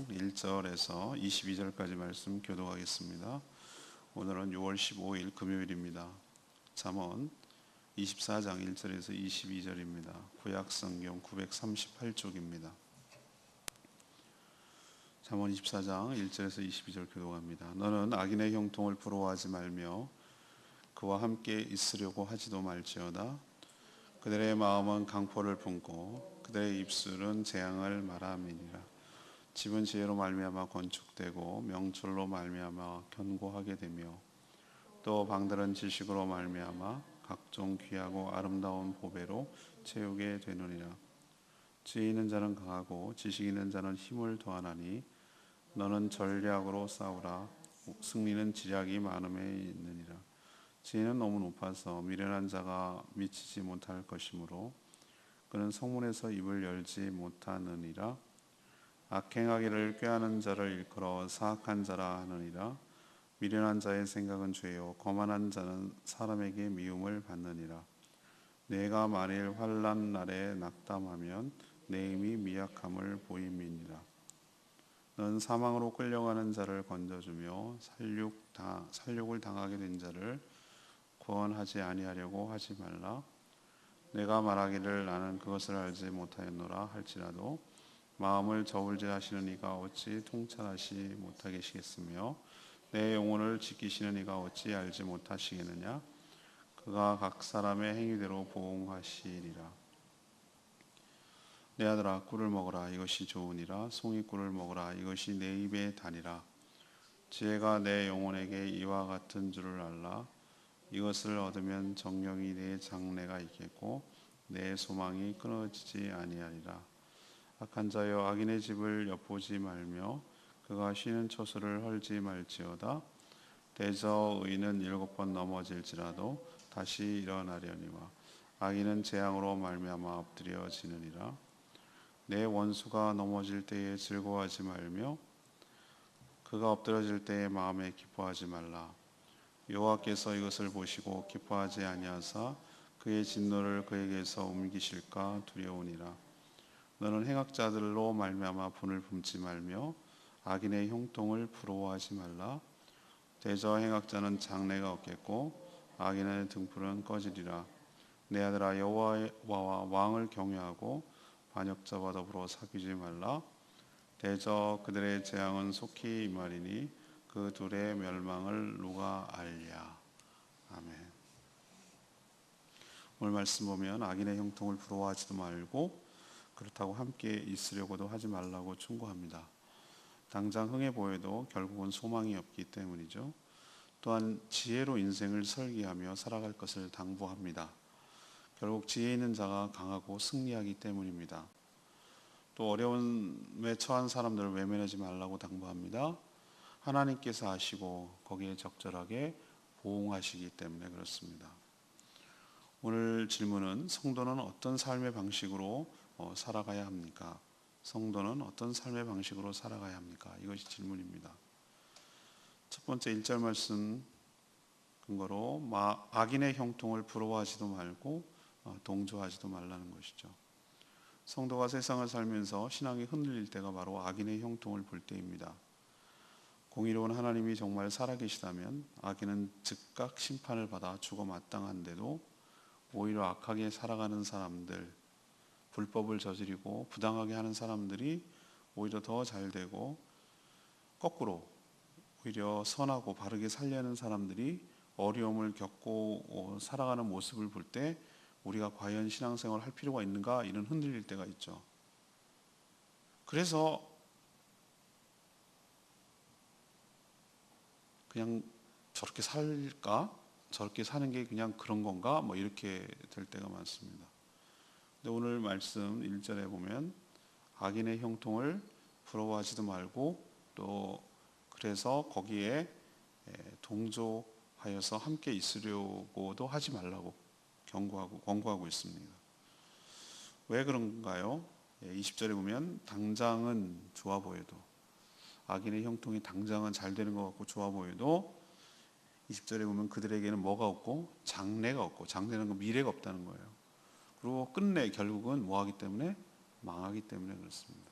1절에서 22절까지 말씀 교독하겠습니다. 오늘은 6월 15일 금요일입니다. 잠언 24장 1절에서 22절입니다. 구약성경 938쪽입니다. 잠언 24장 1절에서 22절 교독합니다. 너는 악인의 형통을 부러워하지 말며 그와 함께 있으려고 하지도 말지어다. 그들의 마음은 강포를 품고 그들의 입술은 재앙을 말함이니라. 집은 지혜로 말미암아 건축되고 명철로 말미암아 견고하게 되며 또 방들은 지식으로 말미암아 각종 귀하고 아름다운 보배로 채우게 되느니라. 지혜 있는 자는 강하고 지식 있는 자는 힘을 더하나니 너는 전략으로 싸우라. 승리는 지략이 많음에 있느니라. 지혜는 너무 높아서 미련한 자가 미치지 못할 것이므로 그는 성문에서 입을 열지 못하느니라. 악행하기를 꾀하는 자를 일컬어 사악한 자라 하느니라. 미련한 자의 생각은 죄요 거만한 자는 사람에게 미움을 받느니라. 내가 만일 환난 날에 낙담하면 내 힘이 미약함을 보임이니라. 넌 사망으로 끌려가는 자를 건져주며 살육을 당하게 된 자를 구원하지 아니하려고 하지 말라. 내가 말하기를 나는 그것을 알지 못하였노라 할지라도 마음을 저울질하시는 이가 어찌 통찰하시 못하시겠으며 내 영혼을 지키시는 이가 어찌 알지 못하시겠느냐. 그가 각 사람의 행위대로 보응하시리라. 내 아들아 꿀을 먹으라. 이것이 좋으니라. 송이꿀을 먹으라. 이것이 내 입에 다니라. 지혜가 내 영혼에게 이와 같은 줄을 알라. 이것을 얻으면 정령이 내 장래가 있겠고 내 소망이 끊어지지 아니하리라. 악한 자여 악인의 집을 엿보지 말며 그가 쉬는 처소를 헐지 말지어다. 대저 의인은 7번 넘어질지라도 다시 일어나려니와 악인은 재앙으로 말미암아 엎드려지느니라. 내 원수가 넘어질 때에 즐거워하지 말며 그가 엎드러질 때에 마음에 기뻐하지 말라. 여호와께서 이것을 보시고 기뻐하지 아니하사 그의 진노를 그에게서 옮기실까 두려우니라. 너는 행악자들로 말미암아 분을 품지 말며 악인의 형통을 부러워하지 말라. 대저 행악자는 장래가 없겠고 악인의 등불은 꺼지리라. 내 아들아 여호와와 왕을 경외하고 반역자와 더불어 사귀지 말라. 대저 그들의 재앙은 속히 임하리니 그 둘의 멸망을 누가 알랴. 아멘. 오늘 말씀 보면 악인의 형통을 부러워하지도 말고 그렇다고 함께 있으려고도 하지 말라고 충고합니다. 당장 흥해 보여도 결국은 소망이 없기 때문이죠. 또한 지혜로 인생을 설계하며 살아갈 것을 당부합니다. 결국 지혜 있는 자가 강하고 승리하기 때문입니다. 또 어려움에 처한 사람들을 외면하지 말라고 당부합니다. 하나님께서 아시고 거기에 적절하게 보응하시기 때문에 그렇습니다. 오늘 질문은 성도는 어떤 삶의 방식으로 살아가야 합니까? 성도는 어떤 삶의 방식으로 살아가야 합니까? 이것이 질문입니다. 첫 번째 1절 말씀 근거로 악인의 형통을 부러워하지도 말고 동조하지도 말라는 것이죠. 성도가 세상을 살면서 신앙이 흔들릴 때가 바로 악인의 형통을 볼 때입니다. 공의로운 하나님이 정말 살아계시다면 악인은 즉각 심판을 받아 죽어 마땅한데도 오히려 악하게 살아가는 사람들, 불법을 저지르고 부당하게 하는 사람들이 오히려 더 잘되고 거꾸로 오히려 선하고 바르게 살려는 사람들이 어려움을 겪고 살아가는 모습을 볼 때 우리가 과연 신앙생활을 할 필요가 있는가 이런 흔들릴 때가 있죠. 그래서 그냥 저렇게 살까? 저렇게 사는 게 그냥 그런 건가? 이렇게 될 때가 많습니다. 근데 오늘 말씀 1절에 보면 악인의 형통을 부러워하지도 말고 또 그래서 거기에 동조하여서 함께 있으려고도 하지 말라고 권고하고 있습니다. 왜 그런가요? 20절에 보면 당장은 좋아 보여도 악인의 형통이 당장은 잘 되는 것 같고 좋아 보여도 20절에 보면 그들에게는 뭐가 없고 장래가 없고 장래는 건 미래가 없다는 거예요. 그리고 끝내 결국은 뭐하기 때문에 망하기 때문에 그렇습니다.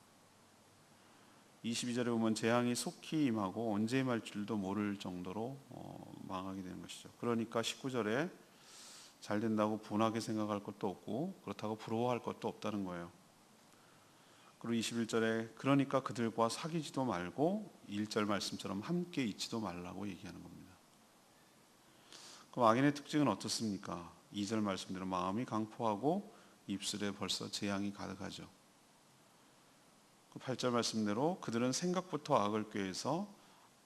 22절에 보면 재앙이 속히 임하고 언제 임할 줄도 모를 정도로 망하게 되는 것이죠. 그러니까 19절에 잘 된다고 분하게 생각할 것도 없고 그렇다고 부러워할 것도 없다는 거예요. 그리고 21절에 그러니까 그들과 사귀지도 말고 1절 말씀처럼 함께 있지도 말라고 얘기하는 겁니다. 그럼 악인의 특징은 어떻습니까? 2절 말씀대로 마음이 강포하고 입술에 벌써 재앙이 가득하죠. 8절 말씀대로 그들은 생각부터 악을 꾀해서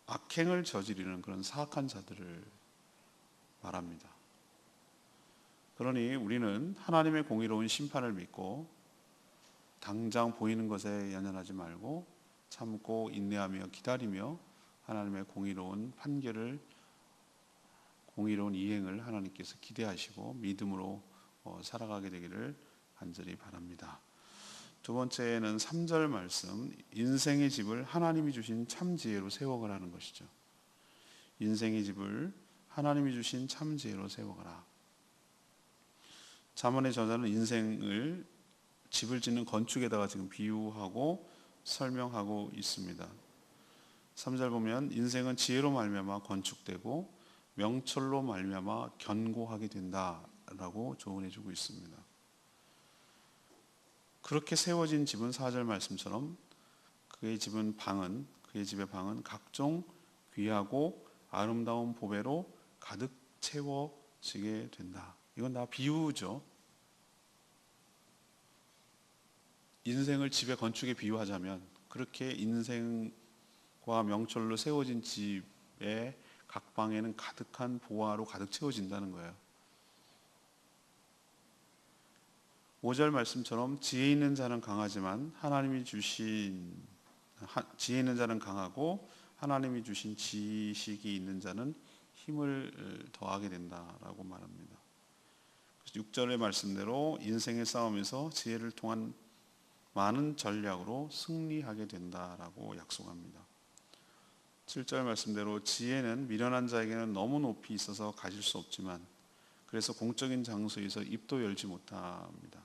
악행을 저지르는 그런 사악한 자들을 말합니다. 그러니 우리는 하나님의 공의로운 심판을 믿고 당장 보이는 것에 연연하지 말고 참고 인내하며 기다리며 하나님의 공의로운 판결을, 공의로운 이행을 하나님께서 기대하시고 믿음으로 살아가게 되기를 간절히 바랍니다. 두 번째는 3절 말씀, 인생의 집을 하나님이 주신 참 지혜로 세워가라는 것이죠. 인생의 집을 하나님이 주신 참 지혜로 세워가라. 잠언의 저자는 인생을 집을 짓는 건축에다가 지금 비유하고 설명하고 있습니다. 3절 보면 인생은 지혜로 말미암아 건축되고 명철로 말미암아 견고하게 된다라고 조언해 주고 있습니다. 그렇게 세워진 집은 4절 말씀처럼 그의 집의 방은 각종 귀하고 아름다운 보배로 가득 채워지게 된다. 이건 다 비유죠. 인생을 집의 건축에 비유하자면 그렇게 인생과 명철로 세워진 집의 각 방에는 가득한 보화로 가득 채워진다는 거예요. 5절 말씀처럼 지혜 있는 자는 강하지만 지혜 있는 자는 강하고 하나님이 주신 지식이 있는 자는 힘을 더하게 된다라고 말합니다. 6절의 말씀대로 인생의 싸움에서 지혜를 통한 많은 전략으로 승리하게 된다라고 약속합니다. 7절 말씀대로 지혜는 미련한 자에게는 너무 높이 있어서 가질 수 없지만 그래서 공적인 장소에서 입도 열지 못합니다.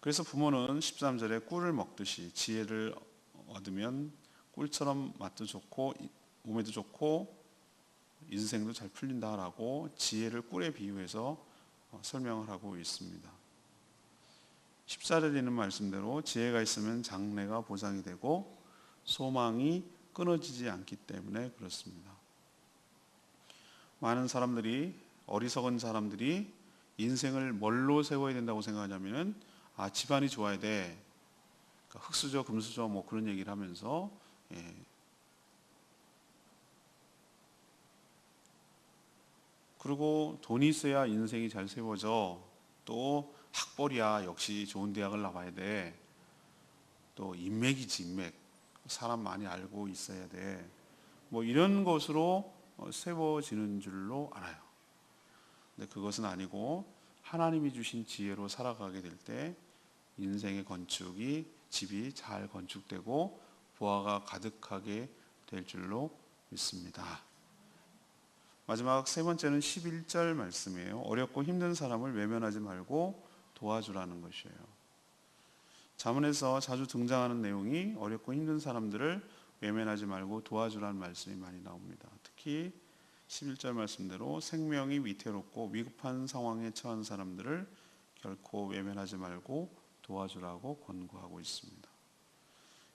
그래서 부모는 13절에 꿀을 먹듯이 지혜를 얻으면 꿀처럼 맛도 좋고 몸에도 좋고 인생도 잘 풀린다라고 지혜를 꿀에 비유해서 설명을 하고 있습니다. 14절에 있는 말씀대로 지혜가 있으면 장래가 보장이 되고 소망이 끊어지지 않기 때문에 그렇습니다. 많은 사람들이, 어리석은 사람들이 인생을 뭘로 세워야 된다고 생각하냐면은 집안이 좋아야 돼. 그러니까 흙수저, 금수저 뭐 그런 얘기를 하면서 그리고 돈이 있어야 인생이 잘 세워져. 또 학벌이야 역시 좋은 대학을 나와야 돼. 또 인맥이지 인맥. 사람 많이 알고 있어야 돼. 뭐 이런 것으로 세워지는 줄로 알아요. 근데 그것은 아니고 하나님이 주신 지혜로 살아가게 될 때 인생의 집이 잘 건축되고 보화가 가득하게 될 줄로 믿습니다. 마지막 세 번째는 11절 말씀이에요. 어렵고 힘든 사람을 외면하지 말고 도와주라는 것이에요. 잠언에서 자주 등장하는 내용이 어렵고 힘든 사람들을 외면하지 말고 도와주라는 말씀이 많이 나옵니다. 특히 11절 말씀대로 생명이 위태롭고 위급한 상황에 처한 사람들을 결코 외면하지 말고 도와주라고 권고하고 있습니다.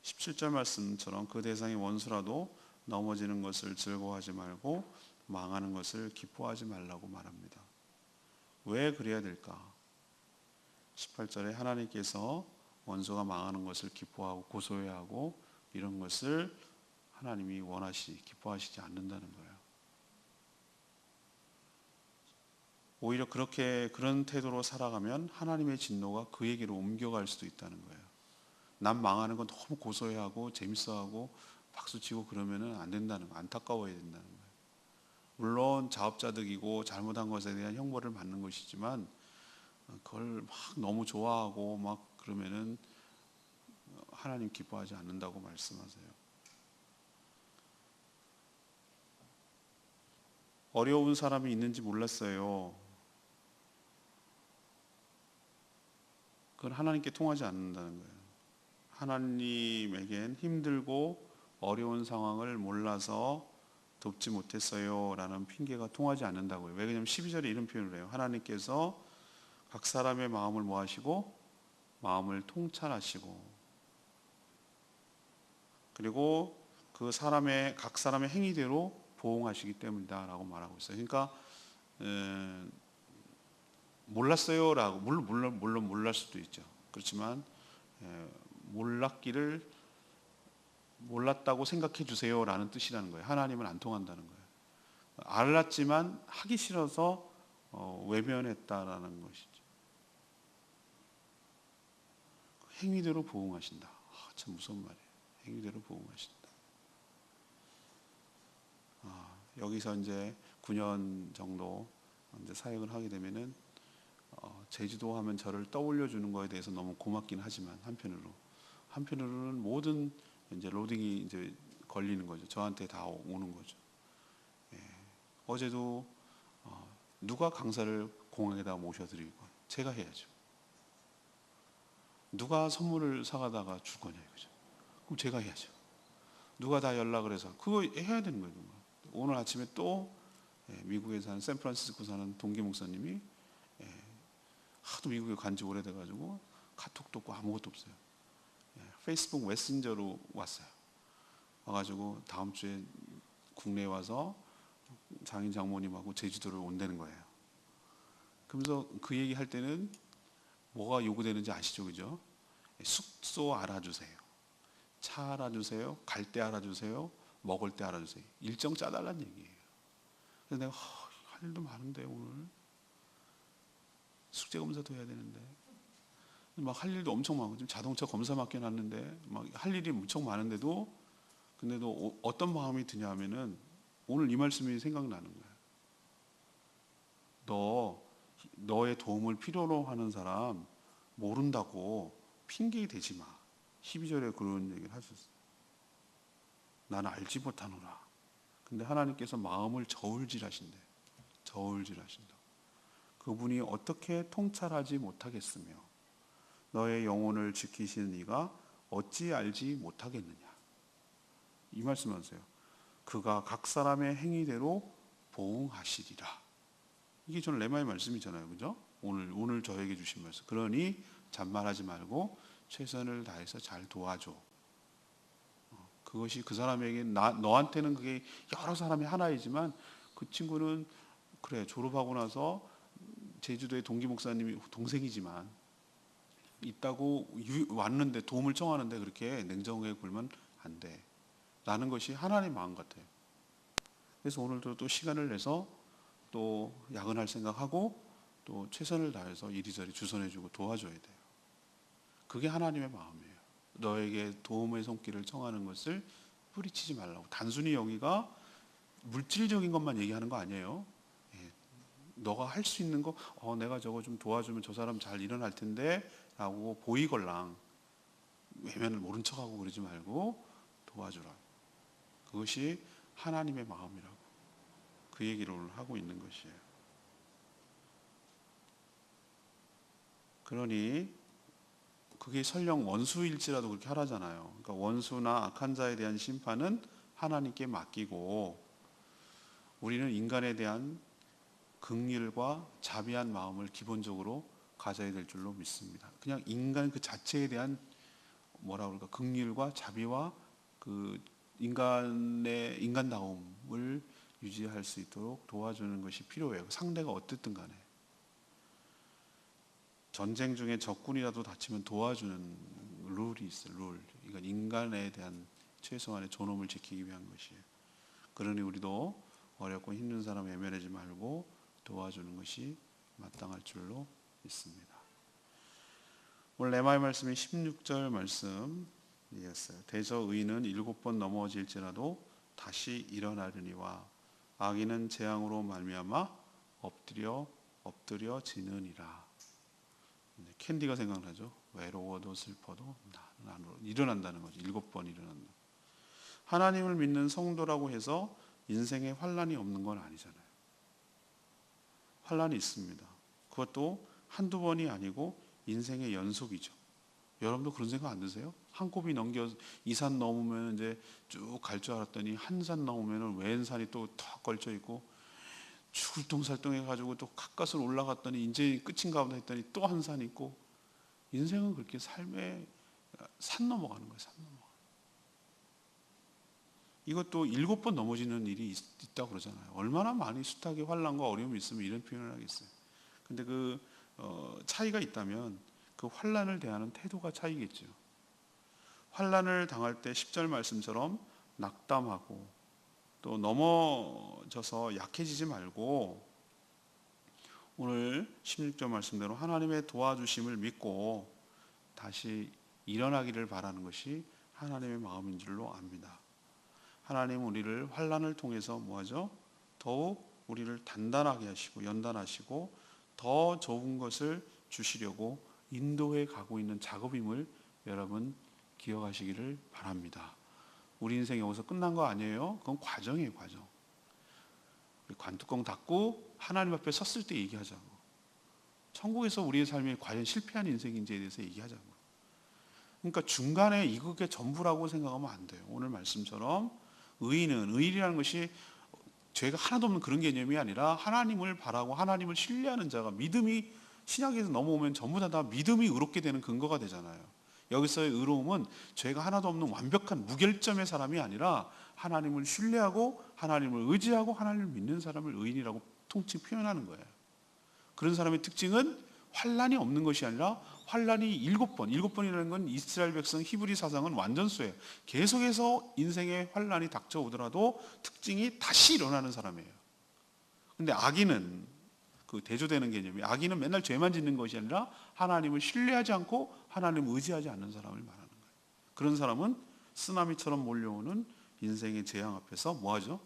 17절 말씀처럼 그 대상이 원수라도 넘어지는 것을 즐거워하지 말고 망하는 것을 기뻐하지 말라고 말합니다. 왜 그래야 될까? 18절에 하나님께서 원수가 망하는 것을 기뻐하고 고소해하고 이런 것을 하나님이 기뻐하시지 않는다는 거예요. 오히려 그런 태도로 살아가면 하나님의 진노가 그에게로 옮겨갈 수도 있다는 거예요. 남 망하는 건 너무 고소해하고 재밌어하고 박수치고 그러면은 안 된다는 거, 안타까워야 된다는 거예요. 물론 자업자득이고 잘못한 것에 대한 형벌을 받는 것이지만 그걸 막 너무 좋아하고 막 그러면은 하나님 기뻐하지 않는다고 말씀하세요. 어려운 사람이 있는지 몰랐어요. 그건 하나님께 통하지 않는다는 거예요. 하나님에겐 힘들고 어려운 상황을 몰라서 돕지 못했어요 라는 핑계가 통하지 않는다고요. 왜? 왜냐하면 12절에 이런 표현을 해요. 하나님께서 각 사람의 마음을 뭐 하시고 마음을 통찰하시고, 그리고 그 사람의 각 사람의 행위대로 보응하시기 때문이다 라고 말하고 있어요. 그러니까 몰랐어요라고, 물론 몰랄 수도 있죠. 그렇지만 몰랐다고 생각해 주세요라는 뜻이라는 거예요. 하나님은 안 통한다는 거예요. 알았지만 하기 싫어서 외면했다라는 것이죠. 행위대로 보응하신다. 참 무서운 말이에요. 행위대로 보응하신다. 여기서 이제 9년 정도 이제 사역을 하게 되면은 제주도 하면 저를 떠올려 주는 거에 대해서 너무 고맙긴 하지만 한편으로는 모든 이제 로딩이 이제 걸리는 거죠. 저한테 다 오는 거죠. 어제도 누가 강사를 공항에다 모셔드리고 제가 해야죠. 누가 선물을 사가다가 줄 거냐 이거죠. 그럼 제가 해야죠. 누가 다 연락을 해서 그거 해야 되는 거예요. 오늘 아침에 또 미국에 사는 샌프란시스코 사는 동기 목사님이 하도 미국에 간지 오래돼가지고 카톡도 없고 아무것도 없어요. 페이스북 메신저로 왔어요. 와가지고 다음 주에 국내에 와서 장인 장모님하고 제주도를 온다는 거예요. 그러면서 그 얘기 할 때는 뭐가 요구되는지 아시죠? 그죠? 숙소 알아주세요. 차 알아주세요. 갈 때 알아주세요. 먹을 때 알아주세요. 일정 짜달라는 얘기예요. 그래서 내가 할 일도 많은데 오늘 숙제 검사도 해야 되는데 막 할 일도 엄청 많고 지금 자동차 검사 맡겨놨는데 막 할 일이 무척 많은데도 근데도 어떤 마음이 드냐 하면은 오늘 이 말씀이 생각나는 거예요. 너의 도움을 필요로 하는 사람 모른다고 핑계 대지 마. 12절에 그런 얘기를 하셨어요. 나는 알지 못하노라. 근데 하나님께서 마음을 저울질하신대. 저울질하신다. 그분이 어떻게 통찰하지 못하겠으며 너의 영혼을 지키시는 이가 어찌 알지 못하겠느냐. 이 말씀하세요. 그가 각 사람의 행위대로 보응하시리라. 이게 저는 레마의 말씀이잖아요. 그죠? 오늘 저에게 주신 말씀. 그러니 잔말하지 말고 최선을 다해서 잘 도와줘. 그것이 그 사람에게 너한테는 그게 여러 사람이 하나이지만 그 친구는 그래 졸업하고 나서 제주도의 동기 목사님이 동생이지만 있다고 왔는데 도움을 청하는데 그렇게 냉정하게 굴면 안 돼. 라는 것이 하나님의 마음 같아요. 그래서 오늘도 또 시간을 내서 또 야근할 생각하고 또 최선을 다해서 이리저리 주선해주고 도와줘야 돼요. 그게 하나님의 마음이에요. 너에게 도움의 손길을 청하는 것을 뿌리치지 말라고. 단순히 여기가 물질적인 것만 얘기하는 거 아니에요. 너가 할 수 있는 거, 내가 저거 좀 도와주면 저 사람 잘 일어날 텐데 라고 보이걸랑 외면을 모른 척하고 그러지 말고 도와주라. 그것이 하나님의 마음이라고 그 얘기를 오늘 하고 있는 것이에요. 그러니 그게 설령 원수일지라도 그렇게 하라잖아요. 그러니까 원수나 악한 자에 대한 심판은 하나님께 맡기고 우리는 인간에 대한 긍휼과 자비한 마음을 기본적으로 가져야 될 줄로 믿습니다. 그냥 인간 그 자체에 대한 뭐라 그럴까 긍휼과 자비와 그 인간의 인간다움을 유지할 수 있도록 도와주는 것이 필요해요. 상대가 어떻든 간에. 전쟁 중에 적군이라도 다치면 도와주는 룰이 있어요. 룰. 이건 인간에 대한 최소한의 존엄을 지키기 위한 것이에요. 그러니 우리도 어렵고 힘든 사람 외면하지 말고 도와주는 것이 마땅할 줄로 믿습니다. 오늘 레마의 말씀이 16절 말씀이었어요. 대저 의인은 7번 넘어질지라도 다시 일어나려니와 악인은 재앙으로 말미암아 엎드려지느니라. 캔디가 생각나죠. 외로워도 슬퍼도 나는 일어난다는 거죠. 7번 일어난다. 하나님을 믿는 성도라고 해서 인생에 환난이 없는 건 아니잖아요. 환난이 있습니다. 그것도 한두 번이 아니고 인생의 연속이죠. 여러분도 그런 생각 안 드세요? 한 곱이 넘겨 이 산 넘으면 이제 쭉 갈 줄 알았더니 한 산 넘으면 왼산이 또 턱 걸쳐 있고 출동살동 해가지고 또 가까스로 올라갔더니 이제 끝인가 보다 했더니 또 한 산 있고, 인생은 그렇게 삶에 산 넘어가는 거예요. 산 넘어가. 이것도 7번 넘어지는 일이 있다고 그러잖아요. 얼마나 많이 숱하게 환난과 어려움이 있으면 이런 표현을 하겠어요. 근데 그 차이가 있다면 그 환난을 대하는 태도가 차이겠죠. 환난을 당할 때 10절 말씀처럼 낙담하고 또 넘어져서 약해지지 말고 오늘 16절 말씀대로 하나님의 도와주심을 믿고 다시 일어나기를 바라는 것이 하나님의 마음인 줄로 압니다. 하나님은 우리를 환난을 통해서 뭐하죠? 더욱 우리를 단단하게 하시고 연단하시고 더 좋은 것을 주시려고 인도해 가고 있는 작업임을 여러분 기억하시기를 바랍니다. 우리 인생 여기서 끝난 거 아니에요. 그건 과정이에요. 과정. 관뚜껑 닫고 하나님 앞에 섰을 때 얘기하자고. 천국에서 우리의 삶이 과연 실패한 인생인지에 대해서 얘기하자고. 그러니까 중간에 이게 전부라고 생각하면 안 돼요. 오늘 말씀처럼 의인이라는 것이 죄가 하나도 없는 그런 개념이 아니라 하나님을 바라고 하나님을 신뢰하는 자가, 믿음이 신약에서 넘어오면 전부 다 믿음이 의롭게 되는 근거가 되잖아요. 여기서의 의로움은 죄가 하나도 없는 완벽한 무결점의 사람이 아니라 하나님을 신뢰하고 하나님을 의지하고 하나님을 믿는 사람을 의인이라고 통칭 표현하는 거예요. 그런 사람의 특징은 환난이 없는 것이 아니라 환난이 7번이라는 건 이스라엘 백성 히브리 사상은 완전수예요. 계속해서 인생에 환난이 닥쳐오더라도 특징이 다시 일어나는 사람이에요. 근데 악인은 그 대조되는 개념이, 악인은 맨날 죄만 짓는 것이 아니라 하나님을 신뢰하지 않고 하나님을 의지하지 않는 사람을 말하는 거예요. 그런 사람은 쓰나미처럼 몰려오는 인생의 재앙 앞에서 뭐하죠?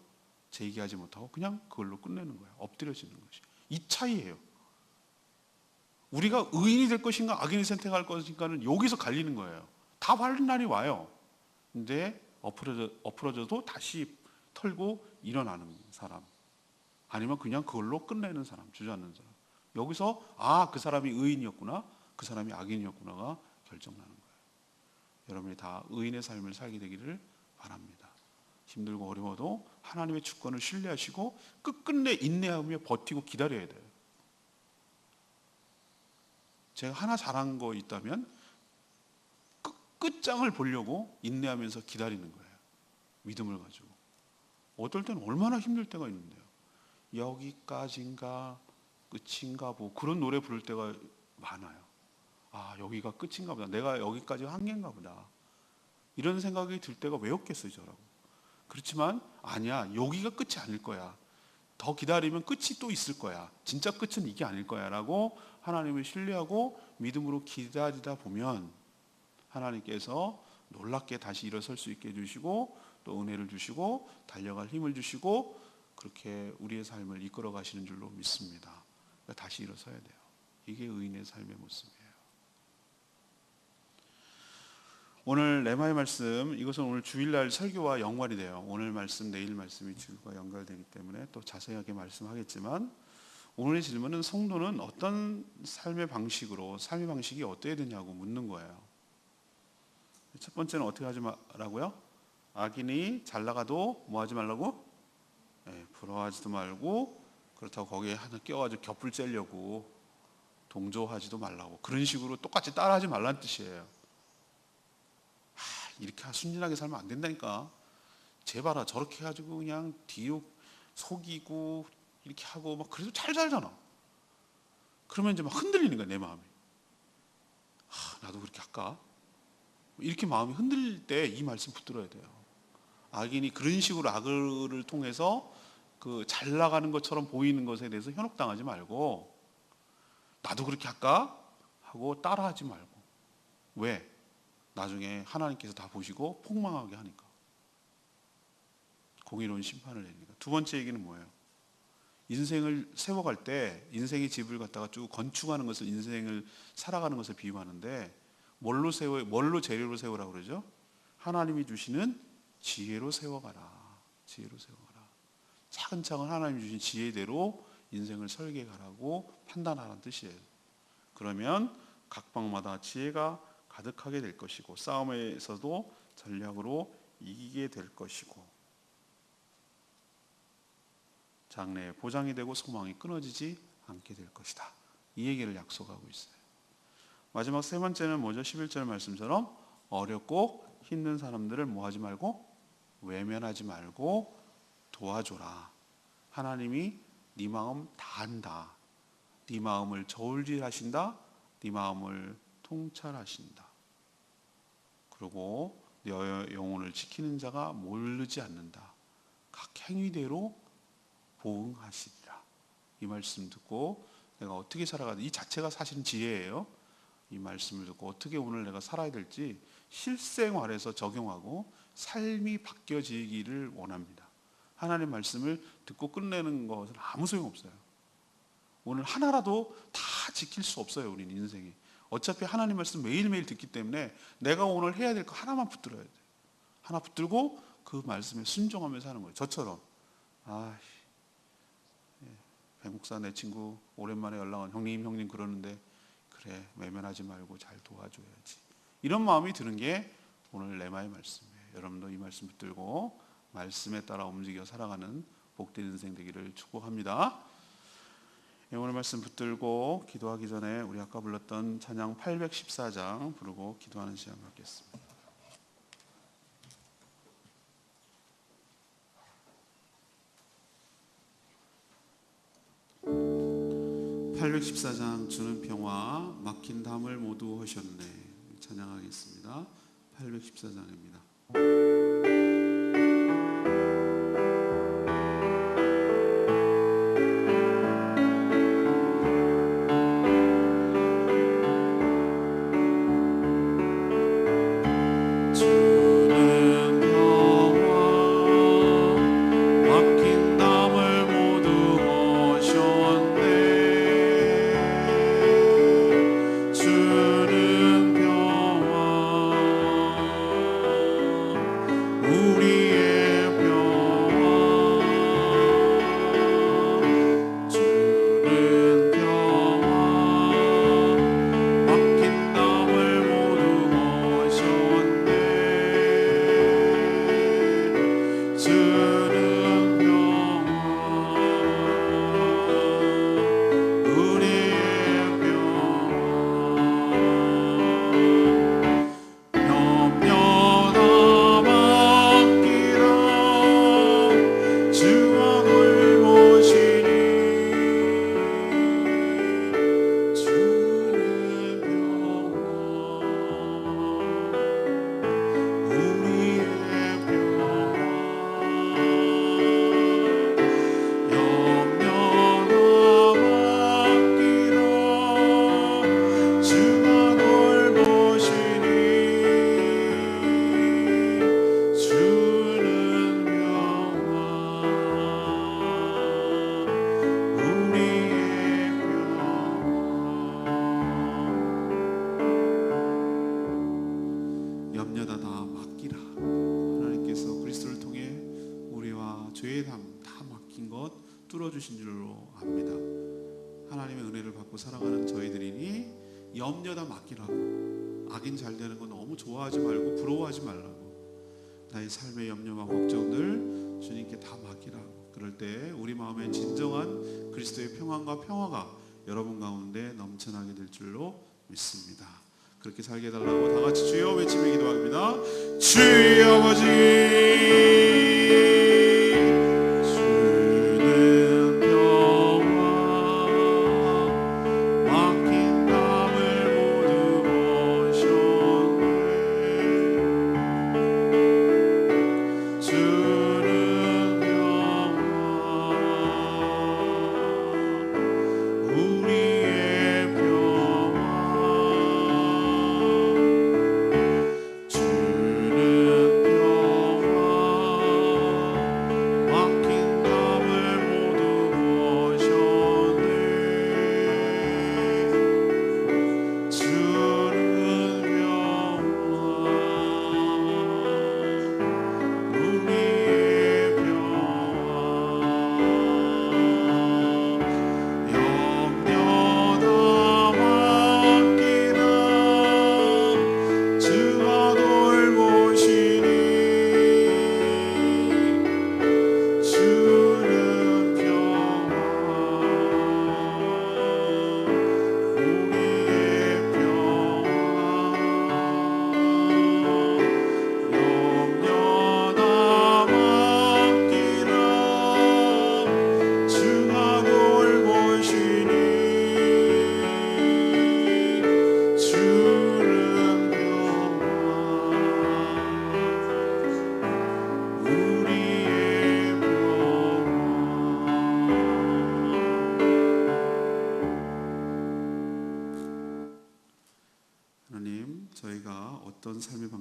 제기하지 못하고 그냥 그걸로 끝내는 거예요. 엎드려지는 것이. 이 차이예요. 우리가 의인이 될 것인가 악인이 선택할 것인가는 여기서 갈리는 거예요. 다 바른 날이 와요. 근데 엎어져도 다시 털고 일어나는 사람, 아니면 그냥 그걸로 끝내는 사람, 주저앉는 사람. 여기서 그 사람이 의인이었구나, 그 사람이 악인이었구나가 결정나는 거예요. 여러분이 다 의인의 삶을 살게 되기를 바랍니다. 힘들고 어려워도 하나님의 주권을 신뢰하시고 끝끝내 인내하며 버티고 기다려야 돼요. 제가 하나 잘한 거 있다면 끝장을 보려고 인내하면서 기다리는 거예요. 믿음을 가지고. 어떨 때는 얼마나 힘들 때가 있는데요. 여기까지인가 끝인가 뭐 그런 노래 부를 때가 많아요. 여기가 끝인가 보다. 내가 여기까지 한계인가 보다. 이런 생각이 들 때가 왜 없겠어요, 저라고. 그렇지만 아니야, 여기가 끝이 아닐 거야. 더 기다리면 끝이 또 있을 거야. 진짜 끝은 이게 아닐 거야 라고 하나님을 신뢰하고 믿음으로 기다리다 보면 하나님께서 놀랍게 다시 일어설 수 있게 해주시고 또 은혜를 주시고 달려갈 힘을 주시고 그렇게 우리의 삶을 이끌어 가시는 줄로 믿습니다. 그러니까 다시 일어서야 돼요. 이게 의인의 삶의 모습이에요. 오늘 레마의 말씀, 이것은 오늘 주일날 설교와 연관이 돼요. 오늘 말씀, 내일 말씀이 주일과 연결되기 때문에 또 자세하게 말씀하겠지만, 오늘의 질문은 성도는 어떤 삶의 방식이 어때야 되냐고 묻는 거예요. 첫 번째는 어떻게 하지 말라고요? 악인이 잘 나가도 뭐 하지 말라고? 부러워하지도 말고, 그렇다고 거기에 하나 껴가지고 곁불 째려고 동조하지도 말라고, 그런 식으로 똑같이 따라하지 말라는 뜻이에요. 이렇게 순진하게 살면 안 된다니까. 제발아, 저렇게 해가지고 그냥 뒤로 속이고 이렇게 하고 막 그래도 잘 살잖아. 그러면 이제 막 흔들리는 거야, 내 마음이. 나도 그렇게 할까? 이렇게 마음이 흔들릴 때 이 말씀 붙들어야 돼요. 악인이 그런 식으로 악을 통해서 그 잘 나가는 것처럼 보이는 것에 대해서 현혹당하지 말고, 나도 그렇게 할까? 하고 따라하지 말고. 왜? 나중에 하나님께서 다 보시고 폭망하게 하니까. 공의로운 심판을 내리니까. 두 번째 얘기는 뭐예요? 인생을 세워갈 때, 인생의 집을 갖다가 쭉 건축하는 것을, 인생을 살아가는 것을 비유하는데, 뭘로 재료로 세우라고 그러죠? 하나님이 주시는 지혜로 세워가라. 지혜로 세워가라. 차근차근 하나님이 주신 지혜대로 인생을 설계하라고 판단하라는 뜻이에요. 그러면 각 방마다 지혜가 가득하게 될 것이고 싸움에서도 전략으로 이기게 될 것이고 장래에 보장이 되고 소망이 끊어지지 않게 될 것이다. 이 얘기를 약속하고 있어요. 마지막 세 번째는 뭐죠? 11절 말씀처럼 어렵고 힘든 사람들을 뭐하지 말고 외면하지 말고 도와줘라. 하나님이 네 마음 다 안다. 네 마음을 저울질하신다. 네 마음을 통찰하신다. 그리고 네 영혼을 지키는 자가 모르지 않는다. 각 행위대로 보응하시리라. 이 말씀 듣고 내가 어떻게 살아가야 이 자체가 사실은 지혜예요. 이 말씀을 듣고 어떻게 오늘 내가 살아야 될지 실생활에서 적용하고 삶이 바뀌어지기를 원합니다. 하나님 말씀을 듣고 끝내는 것은 아무 소용없어요. 오늘 하나라도 다 지킬 수 없어요. 우리는 인생이. 어차피 하나님 말씀 매일매일 듣기 때문에 내가 오늘 해야 될 거 하나만 붙들어야 돼요. 하나 붙들고 그 말씀에 순종하면서 하는 거예요. 저처럼 백목사 내 친구 오랜만에 연락 온 형님 그러는데 그래 외면하지 말고 잘 도와줘야지. 이런 마음이 드는 게 오늘 레마의 말씀이에요. 여러분도 이 말씀 붙들고 말씀에 따라 움직여 살아가는 복된 인생 되기를 축복합니다. 오늘 말씀 붙들고 기도하기 전에 우리 아까 불렀던 찬양 814장 부르고 기도하는 시간 갖겠습니다. 814장 주는 평화 막힌 담을 모두 하셨네. 찬양하겠습니다. 814장입니다. 뚫어주신 줄로 압니다. 하나님의 은혜를 받고 살아가는 저희들이니 염려 다 맡기라고. 악인 잘 되는 거 너무 좋아하지 말고 부러워하지 말라고. 나의 삶의 염려와 걱정들 주님께 다 맡기라고. 그럴 때 우리 마음에 진정한 그리스도의 평안과 평화가 여러분 가운데 넘쳐나게 될 줄로 믿습니다. 그렇게 살게 해달라고 다 같이 주여 외치며 기도합니다. 주여 아버지 주는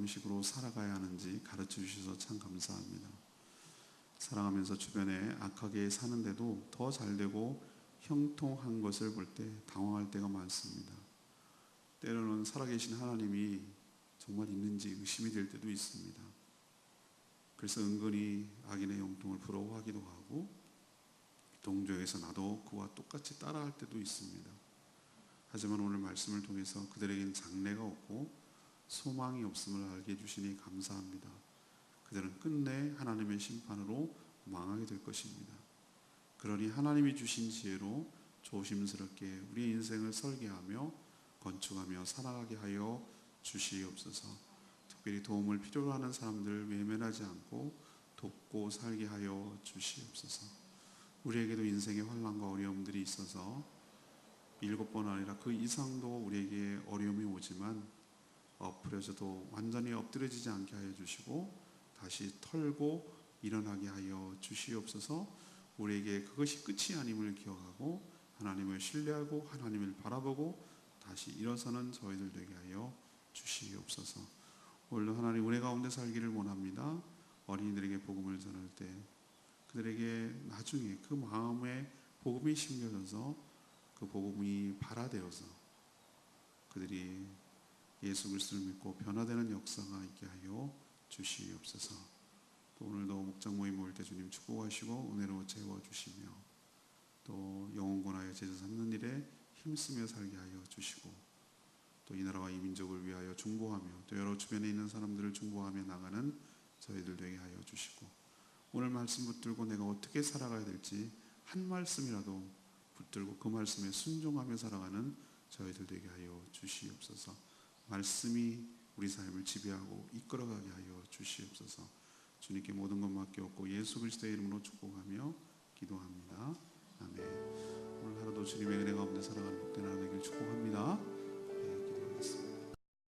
방식으로 살아가야 하는지 가르쳐 주셔서 참 감사합니다. 살아가면서 주변에 악하게 사는데도 더 잘되고 형통한 것을 볼 때 당황할 때가 많습니다. 때로는 살아계신 하나님이 정말 있는지 의심이 될 때도 있습니다. 그래서 은근히 악인의 형통을 부러워하기도 하고 동조해서 나도 그와 똑같이 따라할 때도 있습니다. 하지만 오늘 말씀을 통해서 그들에게는 장래가 없고 소망이 없음을 알게 해주시니 감사합니다. 그들은 끝내 하나님의 심판으로 망하게 될 것입니다. 그러니 하나님이 주신 지혜로 조심스럽게 우리의 인생을 설계하며 건축하며 살아가게 하여 주시옵소서. 특별히 도움을 필요로 하는 사람들 외면하지 않고 돕고 살게 하여 주시옵소서. 우리에게도 인생의 환난과 어려움들이 있어서 7번 아니라 그 이상도 우리에게 어려움이 오지만 엎드려져도 완전히 엎드려지지 않게 하여 주시고 다시 털고 일어나게 하여 주시옵소서. 우리에게 그것이 끝이 아님을 기억하고 하나님을 신뢰하고 하나님을 바라보고 다시 일어서는 저희들 되게 하여 주시옵소서. 오늘도 하나님 은혜 가운데 살기를 원합니다. 어린이들에게 복음을 전할 때 그들에게 나중에 그 마음에 복음이 심겨져서 그 복음이 발화되어서 그들이 예수 그리스도를 믿고 변화되는 역사가 있게 하여 주시옵소서. 또 오늘도 목장 모임 모일 때 주님 축복하시고 은혜로 채워주시며 또 영혼권하여 제자 삼는 일에 힘쓰며 살게 하여 주시고 또 이 나라와 이 민족을 위하여 중보하며 또 여러 주변에 있는 사람들을 중보하며 나가는 저희들 되게 하여 주시고 오늘 말씀 붙들고 내가 어떻게 살아가야 될지 한 말씀이라도 붙들고 그 말씀에 순종하며 살아가는 저희들 되게 하여 주시옵소서. 말씀이 우리 삶을 지배하고 이끌어가게 하여 주시옵소서. 주님께 모든 것 맡겨놓고 예수 그리스도의 이름으로 축복하며 기도합니다. 아멘. 오늘 하루도 주님의 은혜 가운데 살아가는 복된 하루 되길 축복합니다.